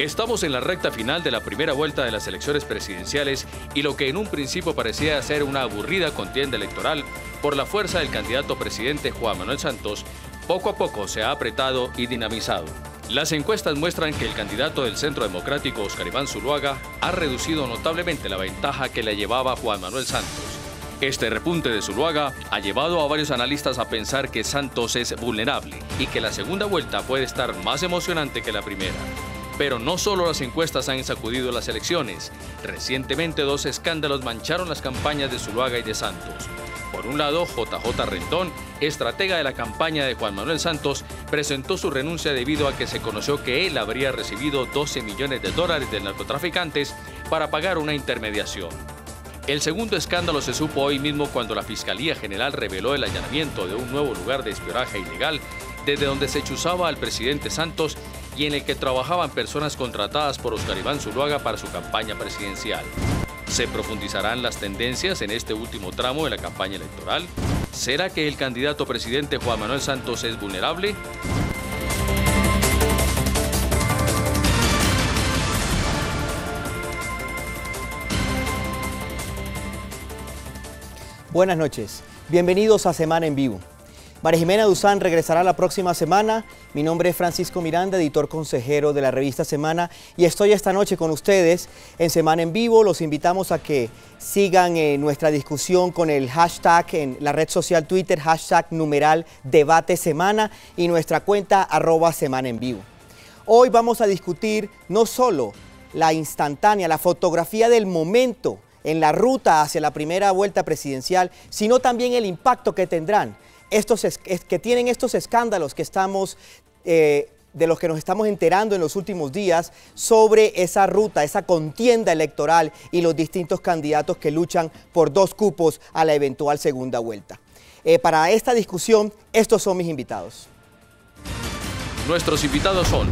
Estamos en la recta final de la primera vuelta de las elecciones presidenciales y lo que en un principio parecía ser una aburrida contienda electoral por la fuerza del candidato presidente Juan Manuel Santos, poco a poco se ha apretado y dinamizado. Las encuestas muestran que el candidato del Centro Democrático, Óscar Iván Zuluaga, ha reducido notablemente la ventaja que le llevaba Juan Manuel Santos. Este repunte de Zuluaga ha llevado a varios analistas a pensar que Santos es vulnerable y que la segunda vuelta puede estar más emocionante que la primera. Pero no solo las encuestas han sacudido las elecciones. Recientemente 2 escándalos mancharon las campañas de Zuluaga y de Santos. Por un lado, JJ Rendón, estratega de la campaña de Juan Manuel Santos, presentó su renuncia debido a que se conoció que él habría recibido $12 millones de narcotraficantes para pagar una intermediación. El segundo escándalo se supo hoy mismo cuando la Fiscalía General reveló el allanamiento de un nuevo lugar de espionaje ilegal desde donde se chuzaba al presidente Santos y en el que trabajaban personas contratadas por Óscar Iván Zuluaga para su campaña presidencial. ¿Se profundizarán las tendencias en este último tramo de la campaña electoral? ¿Será que el candidato presidente Juan Manuel Santos es vulnerable? Buenas noches, bienvenidos a Semana en Vivo. María Jimena Duzán regresará la próxima semana. Mi nombre es Francisco Miranda, editor consejero de la revista Semana, y estoy esta noche con ustedes en Semana en Vivo. Los invitamos a que sigan nuestra discusión con el hashtag en la red social Twitter, #DebateSemana y nuestra cuenta @SemanaEnVivo. Hoy vamos a discutir no solo la instantánea, la fotografía del momento en la ruta hacia la primera vuelta presidencial, sino también el impacto que tendrán que tienen estos escándalos que estamos, de los que nos estamos enterando en los últimos días sobre esa ruta, esa contienda electoral y los distintos candidatos que luchan por 2 cupos a la eventual segunda vuelta. Para esta discusión, estos son mis invitados. Nuestros invitados son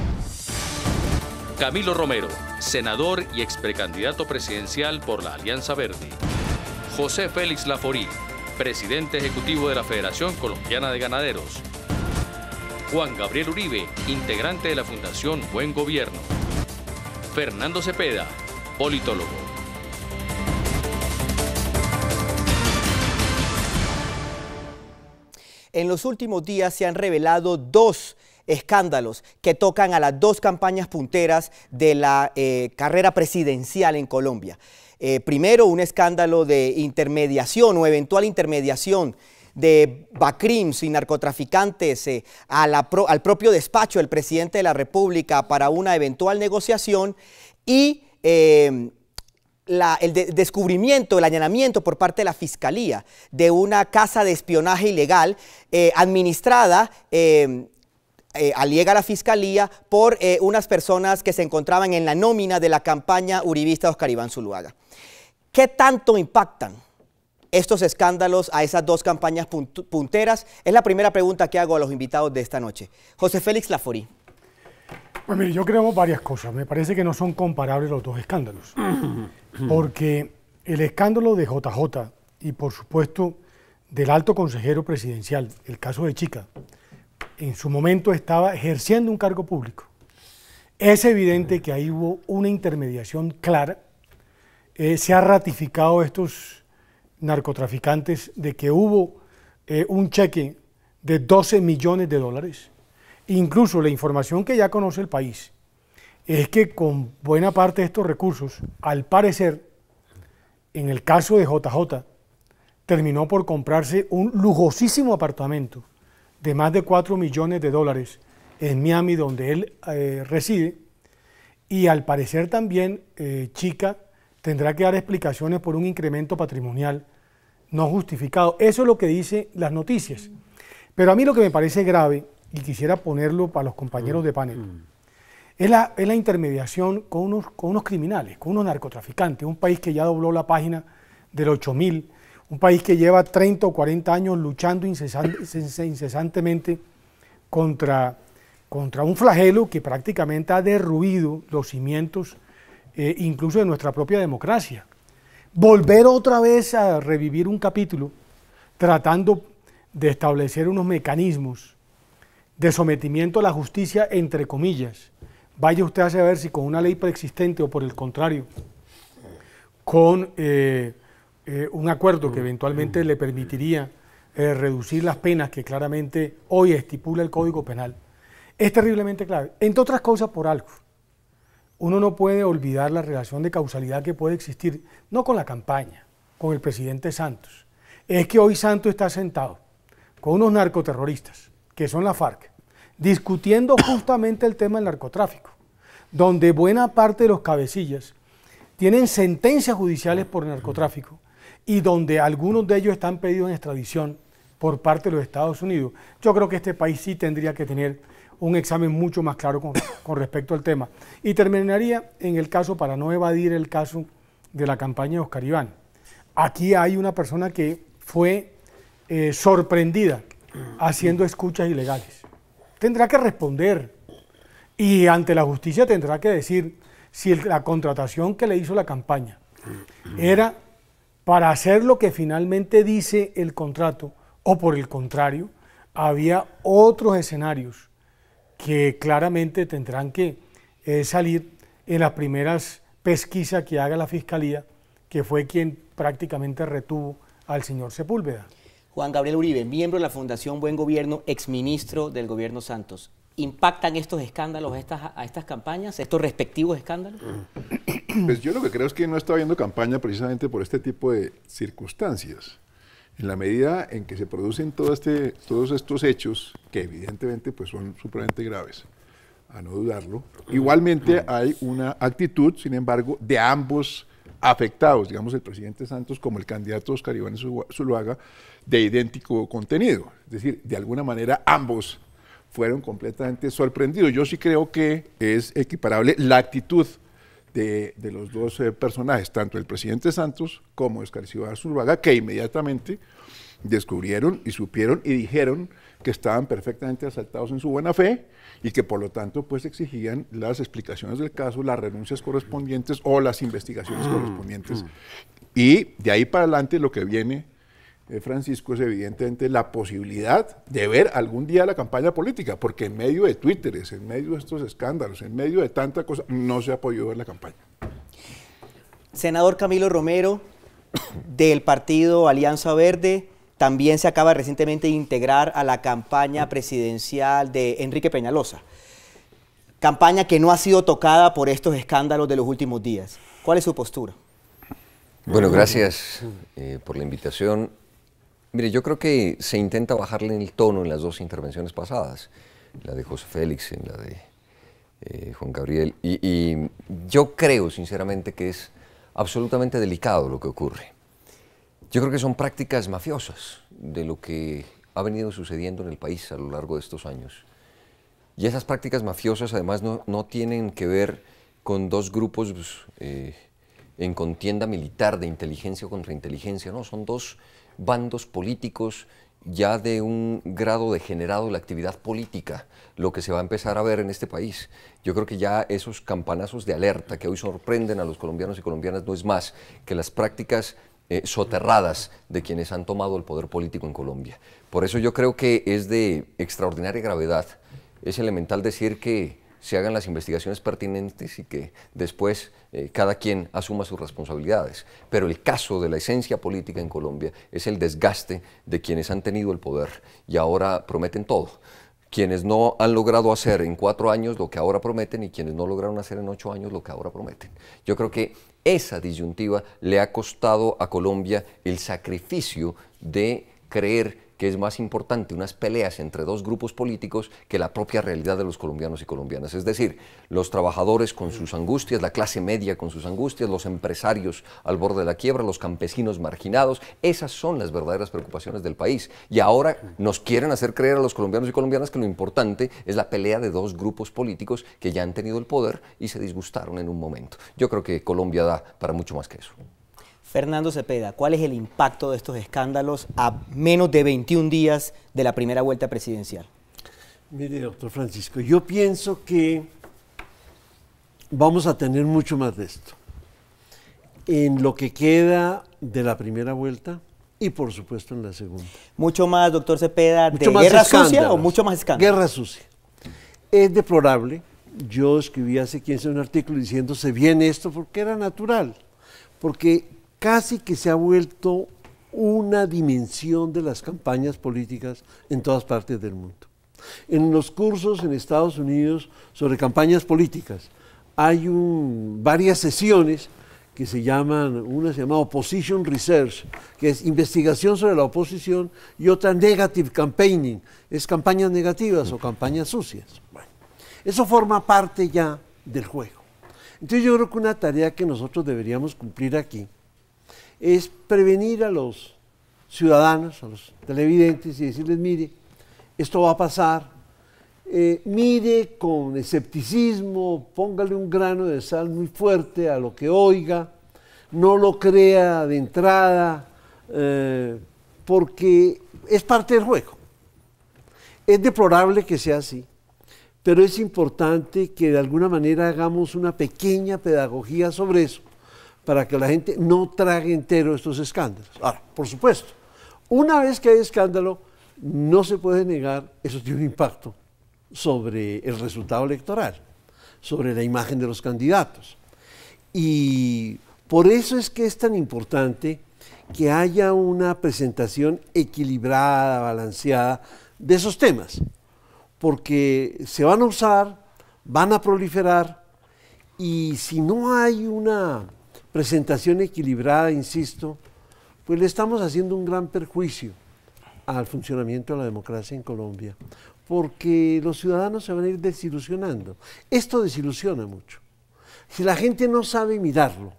Camilo Romero, senador y exprecandidato presidencial por la Alianza Verde; José Félix Laforí, presidente ejecutivo de la Federación Colombiana de Ganaderos; Juan Gabriel Uribe, integrante de la Fundación Buen Gobierno; Fernando Cepeda, politólogo. En los últimos días se han revelado 2 escándalos que tocan a las 2 campañas punteras de la carrera presidencial en Colombia. Primero, un escándalo de intermediación o eventual intermediación de BACRIMS y narcotraficantes al propio despacho del presidente de la República para una eventual negociación, y el descubrimiento, el allanamiento por parte de la Fiscalía de una casa de espionaje ilegal administrada, alega la Fiscalía, por unas personas que se encontraban en la nómina de la campaña uribista de Óscar Iván Zuluaga. ¿Qué tanto impactan estos escándalos a esas 2 campañas punteras? Es la primera pregunta que hago a los invitados de esta noche. José Félix Laforí. Pues mire, yo creo varias cosas. Me parece que no son comparables los 2 escándalos. Porque el escándalo de JJ y, por supuesto, del alto consejero presidencial, el caso de Chica, en su momento estaba ejerciendo un cargo público. Es evidente que ahí hubo una intermediación clara. Se ha ratificado estos narcotraficantes de que hubo un cheque de $12 millones. Incluso la información que ya conoce el país es que con buena parte de estos recursos, al parecer, en el caso de JJ, terminó por comprarse un lujosísimo apartamento de más de $4 millones en Miami, donde él reside, y al parecer también Chica tendrá que dar explicaciones por un incremento patrimonial no justificado. Eso es lo que dicen las noticias. Pero a mí lo que me parece grave, y quisiera ponerlo para los compañeros de panel, es la intermediación con unos criminales, con unos narcotraficantes, un país que ya dobló la página del 8000, un país que lleva 30 o 40 años luchando incesantemente contra un flagelo que prácticamente ha derruido los cimientos incluso de nuestra propia democracia. Volver otra vez a revivir un capítulo tratando de establecer unos mecanismos de sometimiento a la justicia, entre comillas, vaya usted a saber si con una ley preexistente o por el contrario, con un acuerdo que eventualmente le permitiría reducir las penas que claramente hoy estipula el Código Penal, es terriblemente clave. Entre otras cosas por algo. Uno no puede olvidar la relación de causalidad que puede existir, no con la campaña, con el presidente Santos. Es que hoy Santos está sentado con unos narcoterroristas, que son la FARC, discutiendo justamente el tema del narcotráfico, donde buena parte de los cabecillas tienen sentencias judiciales por narcotráfico y donde algunos de ellos están pedidos en extradición por parte de los Estados Unidos. Yo creo que este país sí tendría que tener un examen mucho más claro con respecto al tema. Y terminaría en el caso, para no evadir el caso de la campaña de Oscar Iván. Aquí hay una persona que fue sorprendida haciendo escuchas ilegales. Tendrá que responder y ante la justicia tendrá que decir si la contratación que le hizo la campaña era para hacer lo que finalmente dice el contrato o por el contrario, había otros escenarios que claramente tendrán que salir en las primeras pesquisas que haga la Fiscalía, que fue quien prácticamente retuvo al señor Sepúlveda. Juan Gabriel Uribe, miembro de la Fundación Buen Gobierno, exministro del gobierno Santos. ¿Impactan estos escándalos a estas campañas, estos respectivos escándalos? Pues yo lo que creo es que no está habiendo campaña precisamente por este tipo de circunstancias. En la medida en que se producen todos estos hechos, que evidentemente pues son supremamente graves, a no dudarlo, igualmente hay una actitud, sin embargo, de ambos afectados, digamos el presidente Santos como el candidato Oscar Iván Zuluaga, de idéntico contenido. Es decir, de alguna manera ambos fueron completamente sorprendidos. Yo sí creo que es equiparable la actitud de los dos personajes, tanto el presidente Santos como Oscar Iván Zuluaga, que inmediatamente descubrieron y supieron y dijeron que estaban perfectamente asaltados en su buena fe y que por lo tanto pues exigían las explicaciones del caso, las renuncias correspondientes o las investigaciones correspondientes. Y de ahí para adelante lo que viene, Francisco, es evidentemente la posibilidad de ver algún día la campaña política, porque en medio de Twitteres, en medio de estos escándalos, en medio de tanta cosa, no se ha podido ver la campaña. Senador Camilo Romero, del partido Alianza Verde, también se acaba recientemente de integrar a la campaña presidencial de Enrique Peñalosa. Campaña que no ha sido tocada por estos escándalos de los últimos días. ¿Cuál es su postura? Bueno, gracias por la invitación. Mire, yo creo que se intenta bajarle en el tono en las dos intervenciones pasadas, la de José Félix, en la de Juan Gabriel, y yo creo sinceramente que es absolutamente delicado lo que ocurre. Yo creo que son prácticas mafiosas de lo que ha venido sucediendo en el país a lo largo de estos años. Y esas prácticas mafiosas además no tienen que ver con dos grupos en contienda militar de inteligencia contra inteligencia, no, son dos bandos políticos ya de un grado degenerado de la actividad política, lo que se va a empezar a ver en este país. Yo creo que ya esos campanazos de alerta que hoy sorprenden a los colombianos y colombianas no es más que las prácticas soterradas de quienes han tomado el poder político en Colombia. Por eso yo creo que es de extraordinaria gravedad. Es elemental decir que se hagan las investigaciones pertinentes y que después cada quien asuma sus responsabilidades. Pero el caso de la esencia política en Colombia es el desgaste de quienes han tenido el poder y ahora prometen todo. Quienes no han logrado hacer en 4 años lo que ahora prometen y quienes no lograron hacer en 8 años lo que ahora prometen. Yo creo que esa disyuntiva le ha costado a Colombia el sacrificio de creer que es más importante unas peleas entre dos grupos políticos que la propia realidad de los colombianos y colombianas. Es decir, los trabajadores con sus angustias, la clase media con sus angustias, los empresarios al borde de la quiebra, los campesinos marginados, esas son las verdaderas preocupaciones del país. Y ahora nos quieren hacer creer a los colombianos y colombianas que lo importante es la pelea de dos grupos políticos que ya han tenido el poder y se disgustaron en un momento. Yo creo que Colombia da para mucho más que eso. Fernando Cepeda, ¿cuál es el impacto de estos escándalos a menos de 21 días de la primera vuelta presidencial? Mire, doctor Francisco, yo pienso que vamos a tener mucho más de esto en lo que queda de la primera vuelta y por supuesto en la segunda. ¿Mucho más, doctor Cepeda, mucho de más guerra escándalos, sucia o mucho más escándalo? Guerra sucia. Es deplorable yo escribí hace 15 un artículo diciendo se viene esto porque era natural, porque casi que se ha vuelto una dimensión de las campañas políticas en todas partes del mundo. En los cursos en Estados Unidos sobre campañas políticas hay varias sesiones que se llaman, una se llama Opposition Research, que es investigación sobre la oposición, y otra Negative Campaigning, es campañas negativas o campañas sucias. Bueno, eso forma parte ya del juego. Entonces yo creo que una tarea que nosotros deberíamos cumplir aquí es prevenir a los ciudadanos, a los televidentes y decirles, mire, esto va a pasar, mire con escepticismo, póngale un grano de sal muy fuerte a lo que oiga, no lo crea de entrada, porque es parte del juego. Es deplorable que sea así, pero es importante que de alguna manera hagamos una pequeña pedagogía sobre eso, para que la gente no trague entero estos escándalos. Ahora, por supuesto, una vez que hay escándalo, no se puede negar, eso tiene un impacto sobre el resultado electoral, sobre la imagen de los candidatos. Y por eso es que es tan importante que haya una presentación equilibrada, balanceada de esos temas, porque se van a usar, van a proliferar, y si no hay una presentación equilibrada, insisto, pues le estamos haciendo un gran perjuicio al funcionamiento de la democracia en Colombia, porque los ciudadanos se van a ir desilusionando. Esto desilusiona mucho. Si la gente no sabe mirarlo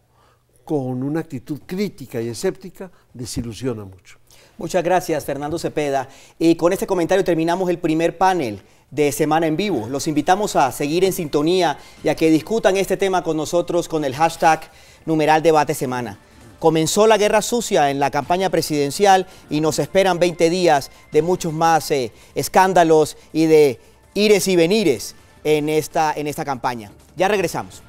con una actitud crítica y escéptica, desilusiona mucho. Muchas gracias, Fernando Cepeda. Y con este comentario terminamos el primer panel de Semana en Vivo. Los invitamos a seguir en sintonía y a que discutan este tema con nosotros con el hashtag #DebateSemana. Comenzó la guerra sucia en la campaña presidencial y nos esperan 20 días de muchos más escándalos y de ires y venires en esta campaña. Ya regresamos.